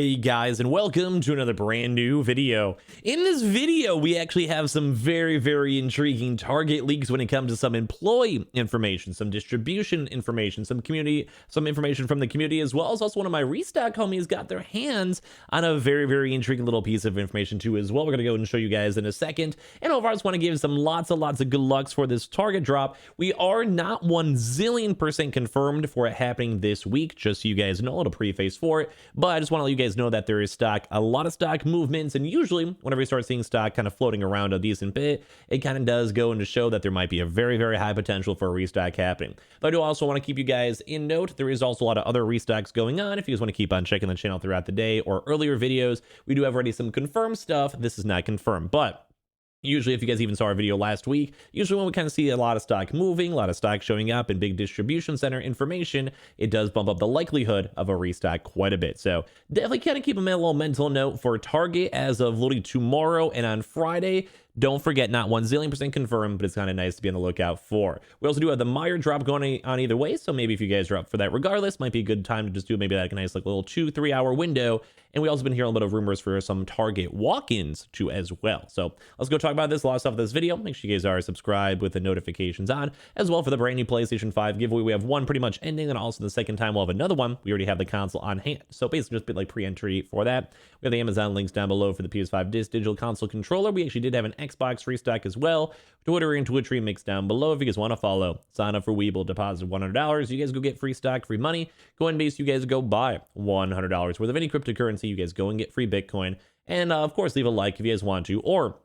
Hey guys, and welcome to another brand new video. In this video, we actually have some very intriguing target leaks when it comes to some employee information, some distribution information, some information from the community, as well as also one of my restock homies got their hands on a very intriguing little piece of information too as well. We're gonna go and show you guys in a second. And overall, I just want to give some lots of good lucks for this target drop. We are not 1,000,000% confirmed for it happening this week, just so you guys know, a little preface for it. But I just want to let you guys know that there is a lot of stock movements, and usually whenever you start seeing stock kind of floating around a decent bit, it kind of does go into show that there might be a very high potential for a restock happening. But I do also want to keep you guys in note, there is also a lot of other restocks going on. If you guys want to keep on checking the channel throughout the day or earlier videos, we do have already some confirmed stuff. This is not confirmed, but usually, if you guys even saw our video last week, usually when we kind of see a lot of stock moving, a lot of stock showing up in big distribution center information, it does bump up the likelihood of a restock quite a bit. So definitely kind of keep a little mental note for Target as of literally tomorrow and on Friday. Don't forget, not 1,000,000% confirmed, but it's kind of nice to be on the lookout for. We also do have the Meyer drop going on either way, so maybe if you guys are up for that regardless, might be a good time to just do maybe like a nice like little 2-3 hour window. And we also been hearing a bit of rumors for some Target walk-ins too as well. So let's go talk about this, a lot of stuff in this video. Make sure you guys are subscribed with the notifications on, as well for the brand new PlayStation 5 giveaway. We have one pretty much ending, and also the second time we'll have another one. We already have the console on hand, so basically just be like pre-entry for that. We have the Amazon links down below for the PS5 Digital Console controller. We actually did have an Xbox restock as well. Twitter and Twitch mix down below if you guys want to follow. Sign up for Weeble, deposit $100. You guys go get free stock, free money. Coinbase, you guys go buy $100 worth of any cryptocurrency. You guys go and get free Bitcoin. And of course, leave a like if you guys want to, or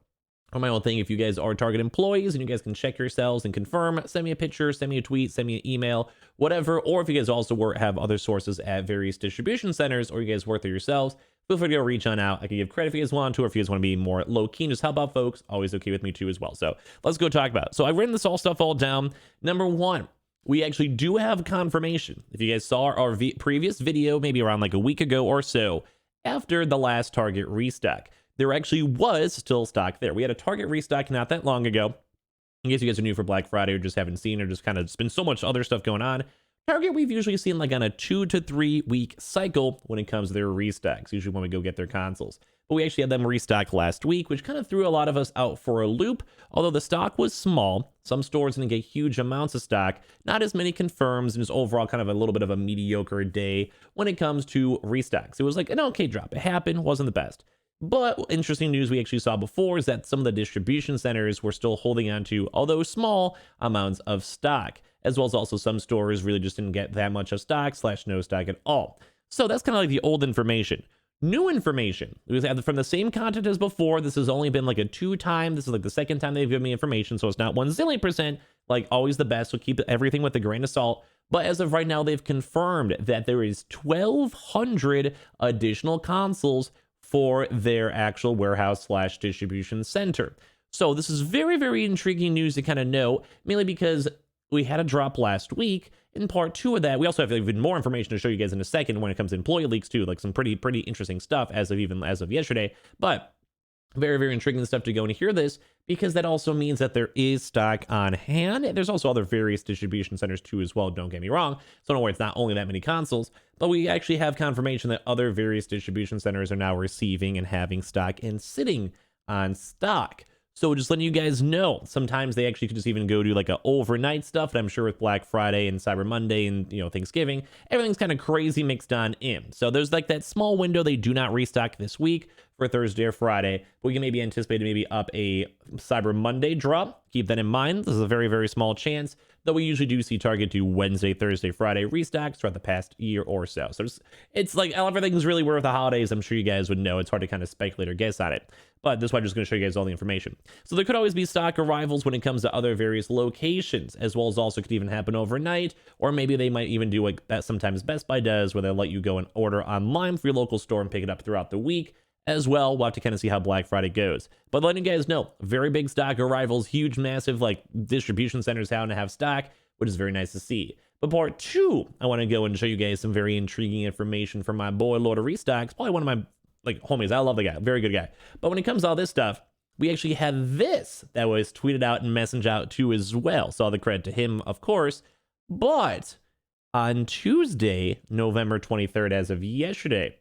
on my own thing, if you guys are Target employees and you guys can check yourselves and confirm, send me a picture, send me a tweet, send me an email, whatever. Or if you guys also have other sources at various distribution centers, or you guys work there yourselves, feel free to go reach on out. I can give credit if you guys want to, or if you guys want to be more low-key and just help out folks, always okay with me too as well. So let's go talk about it. So I've written this stuff all down. Number one, we actually do have confirmation. If you guys saw our previous video, maybe around like a week ago or so, after the last Target restock, there actually was still stock there. We had a Target restock not that long ago. In case you guys are new for Black Friday or just haven't seen, or just kind of just been so much other stuff going on, Target we've usually seen like on a 2 to 3 week cycle when it comes to their restocks, usually when we go get their consoles. But we actually had them restock last week, which kind of threw a lot of us out for a loop. Although the stock was small, some stores didn't get huge amounts of stock, not as many confirms, and just overall kind of a little bit of a mediocre day when it comes to restocks. It was like an okay drop. It happened, wasn't the best. But interesting news we actually saw before is that some of the distribution centers were still holding on to, although small, amounts of stock, as well as also some stores really just didn't get that much of stock / no stock at all. So that's kind of like the old information. New information, we have from the same content as before. This has only been like a 2-time. This is like the second time they've given me information, so it's not 1,000,000% like always the best. So keep everything with a grain of salt. But as of right now, they've confirmed that there is 1,200 additional consoles for their actual warehouse / distribution center. So this is very intriguing news to kind of know, mainly because we had a drop last week. In part 2 of that, we also have even more information to show you guys in a second when it comes to employee leaks too, like some pretty interesting stuff as of yesterday. But very intriguing stuff to go and hear this, because that also means that there is stock on hand. There's also other various distribution centers too as well, don't get me wrong. So don't worry, it's not only that many consoles, but we actually have confirmation that other various distribution centers are now receiving and having stock and sitting on stock. So just letting you guys know, sometimes they actually could just even go do like a overnight stuff. And I'm sure with Black Friday and Cyber Monday and Thanksgiving, everything's kind of crazy mixed on in. So there's like that small window they do not restock this week for Thursday or Friday. But we can maybe anticipate maybe up a Cyber Monday drop. Keep that in mind. This is a very small chance, though we usually do see Target do Wednesday, Thursday, Friday restocks throughout the past year or so. So it's like everything's really worth the holidays. I'm sure you guys would know. It's hard to kind of speculate or guess on it. But this is why I'm just going to show you guys all the information. So there could always be stock arrivals when it comes to other various locations, as well as also could even happen overnight, or maybe they might even do like that sometimes Best Buy does, where they'll let you go and order online for your local store and pick it up throughout the week as well. We'll have to kind of see how Black Friday goes. But letting you guys know, very big stock arrivals, huge, massive like distribution centers how to have stock, which is very nice to see. But part 2, I want to go and show you guys some very intriguing information from my boy Lord of Restocks, probably one of my like homies. I love the guy, very good guy. But when it comes to all this stuff, we actually have this that was tweeted out and messaged out too as well. So all the credit to him, of course. But on Tuesday, November 23rd, as of yesterday,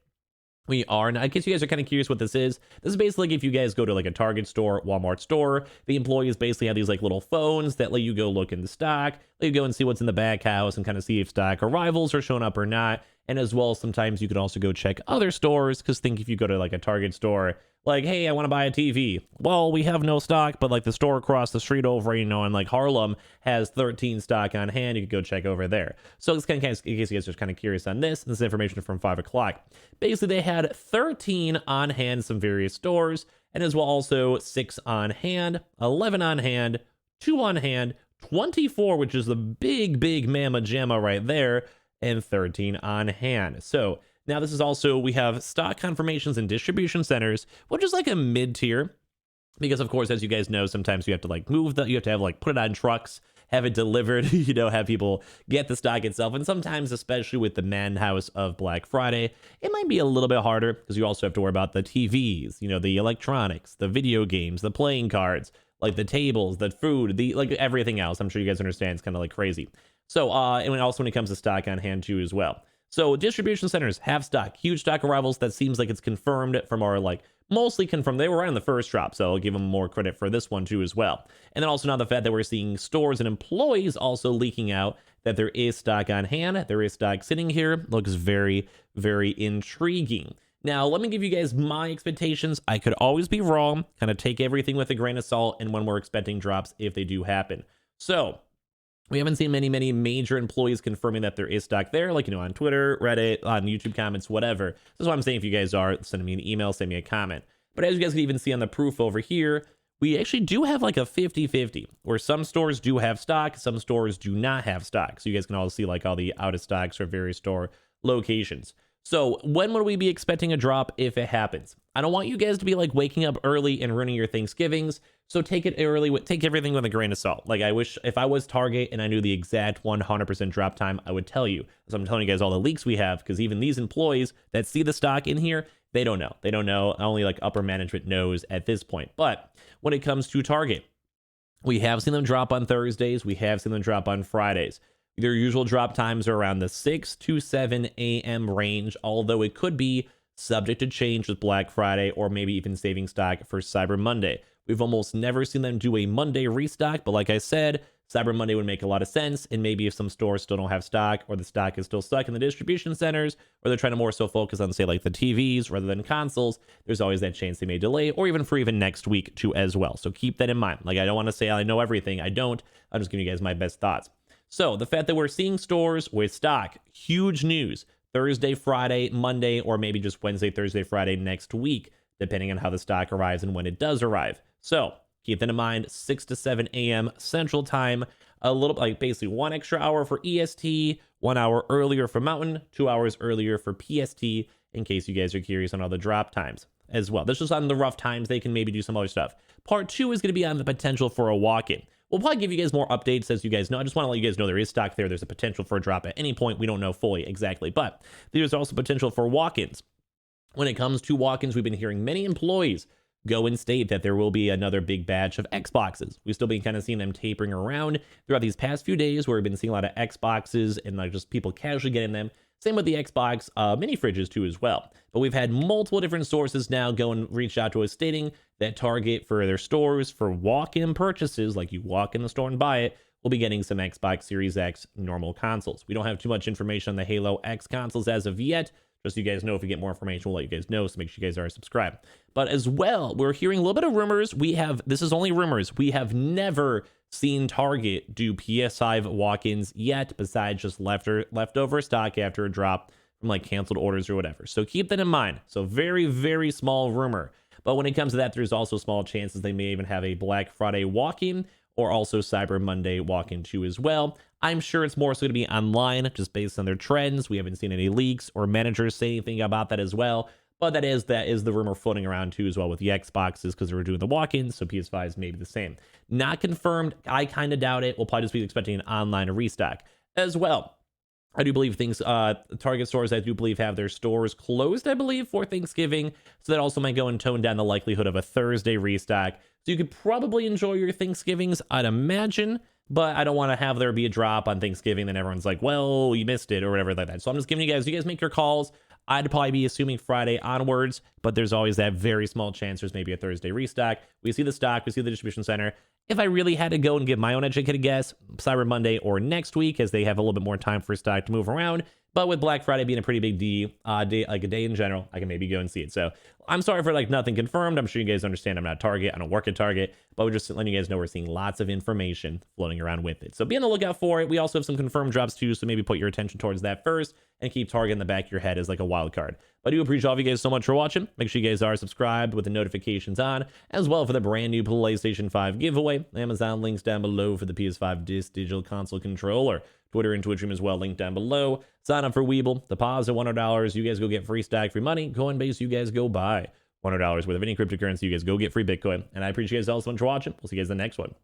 We are. And in case you guys are kind of curious what this is basically like if you guys go to like a Target store, Walmart store, the employees basically have these like little phones that let you go look in the stock, let you go and see what's in the back house and kind of see if stock arrivals are showing up or not. And as well, sometimes you can also go check other stores, because think if you go to like a Target store, like, hey, I want to buy a TV. Well, we have no stock, but like the store across the street over, in like Harlem has 13 stock on hand. You could go check over there. So it's kind of, in case you guys are kind of curious on this is information from 5 o'clock. Basically, they had 13 on hand in some various stores, and as well also 6 on hand, 11 on hand, 2 on hand, 24, which is the big mamma jamma right there, and 13 on hand. So now this is also, we have stock confirmations and distribution centers, which is like a mid tier, because of course, as you guys know, sometimes you have to like move you have to have like put it on trucks, have it delivered, have people get the stock itself. And sometimes, especially with the madhouse of Black Friday, it might be a little bit harder, because you also have to worry about the TVs, the electronics, the video games, the playing cards, like the tables, the food, like everything else. I'm sure you guys understand, it's kind of like crazy. So, and also when it comes to stock on hand too as well. So distribution centers have stock, huge stock arrivals. That seems like it's confirmed from our mostly confirmed. They were right on the first drop, so I'll give them more credit for this one too as well. And then also now the fact that we're seeing stores and employees also leaking out that there is stock on hand, there is stock sitting here, looks very intriguing. Now, let me give you guys my expectations. I could always be wrong, kind of take everything with a grain of salt, and when we're expecting drops if they do happen. So we haven't seen many major employees confirming that there is stock there, like, on Twitter, Reddit, on YouTube comments, whatever. That's why I'm saying if you guys are, send me an email, send me a comment. But as you guys can even see on the proof over here, we actually do have like a 50-50, where some stores do have stock, some stores do not have stock. So you guys can all see like all the out of stocks for various store locations. So when would we be expecting a drop if it happens? I don't want you guys to be like waking up early and ruining your Thanksgivings. So take it early, take everything with a grain of salt. Like, I wish if I was Target and I knew the exact 100% drop time, I would tell you. So I'm telling you guys all the leaks we have, because even these employees that see the stock in here, they don't know. They don't know. Only like upper management knows at this point. But when it comes to Target, we have seen them drop on Thursdays. We have seen them drop on Fridays. Their usual drop times are around the 6 to 7 a.m. range, although it could be subject to change with Black Friday or maybe even saving stock for Cyber Monday. We've almost never seen them do a Monday restock, but like I said, Cyber Monday would make a lot of sense. And maybe if some stores still don't have stock, or the stock is still stuck in the distribution centers, or they're trying to more so focus on, say, like the TVs rather than consoles, there's always that chance they may delay, or even for even next week too as well. So keep that in mind. Like, I don't want to say I know everything. I don't. I'm just giving you guys my best thoughts. So the fact that we're seeing stores with stock, huge news. Thursday, Friday, Monday, or maybe just Wednesday, Thursday, Friday next week, depending on how the stock arrives and when it does arrive. So keep that in mind, 6 to 7 a.m. Central Time, a little like basically 1 extra hour for EST, 1 hour earlier for Mountain, 2 hours earlier for PST, in case you guys are curious on all the drop times as well. This is on the rough times. They can maybe do some other stuff. Part 2 is going to be on the potential for a walk-in. We'll probably give you guys more updates as you guys know. I just want to let you guys know there is stock there. There's a potential for a drop at any point. We don't know fully exactly, but there's also potential for walk-ins. When it comes to walk-ins, we've been hearing many employees go and state that there will be another big batch of Xboxes. We've still been kind of seeing them tapering around throughout these past few days, where we've been seeing a lot of Xboxes and like just people casually getting them. Same with the Xbox mini fridges too as well. But we've had multiple different sources now go and reach out to us stating that Target, for their stores, for walk-in purchases, like you walk in the store and buy it, will be getting some Xbox Series X normal consoles. We don't have too much information on the Halo X consoles as of yet. Just so you guys know, if we get more information, we'll let you guys know. So make sure you guys are subscribed. But as well, we're hearing a little bit of rumors. This is only rumors. We have never seen Target do PS5 walk-ins yet, besides just leftover stock after a drop from like canceled orders or whatever. So keep that in mind. So very small rumor. But when it comes to that, there's also small chances they may even have a Black Friday walk-in, or also Cyber Monday walk-in too as well. I'm sure it's more so going to be online, just based on their trends. We haven't seen any leaks or managers say anything about that as well. But that is the rumor floating around too as well with the Xboxes, because they were doing the walk-ins, so PS5s may be the same. Not confirmed. I kind of doubt it. We'll probably just be expecting an online restock as well. I do believe Target stores, I do believe, have their stores closed, I believe, for Thanksgiving. So that also might go and tone down the likelihood of a Thursday restock. So you could probably enjoy your Thanksgivings, I'd imagine. But I don't want to have there be a drop on Thanksgiving, then everyone's like, well, you missed it or whatever like that. So I'm just giving you guys make your calls. I'd probably be assuming Friday onwards, but there's always that very small chance there's maybe a Thursday restock. We see the stock, we see the distribution center. If I really had to go and give my own educated guess, Cyber Monday or next week, as they have a little bit more time for stock to move around. But with Black Friday being a pretty big day, like a day in general, I can maybe go and see it. So I'm sorry for like nothing confirmed. I'm sure you guys understand I'm not Target. I don't work at Target, but we're just letting you guys know we're seeing lots of information floating around with it. So be on the lookout for it. We also have some confirmed drops too, so maybe put your attention towards that first and keep Target in the back of your head as like a wild card. But I do appreciate all of you guys so much for watching. Make sure you guys are subscribed with the notifications on, as well for the brand new PlayStation 5 giveaway. Amazon links down below for the PS5 Digital Console controller. Twitter and Twitch room as well, linked down below. Sign up for Weeble. Deposit $100. You guys go get free stack, free money. Coinbase, you guys go buy $100 worth of any cryptocurrency. You guys go get free Bitcoin. And I appreciate you guys all so much for watching. We'll see you guys in the next one.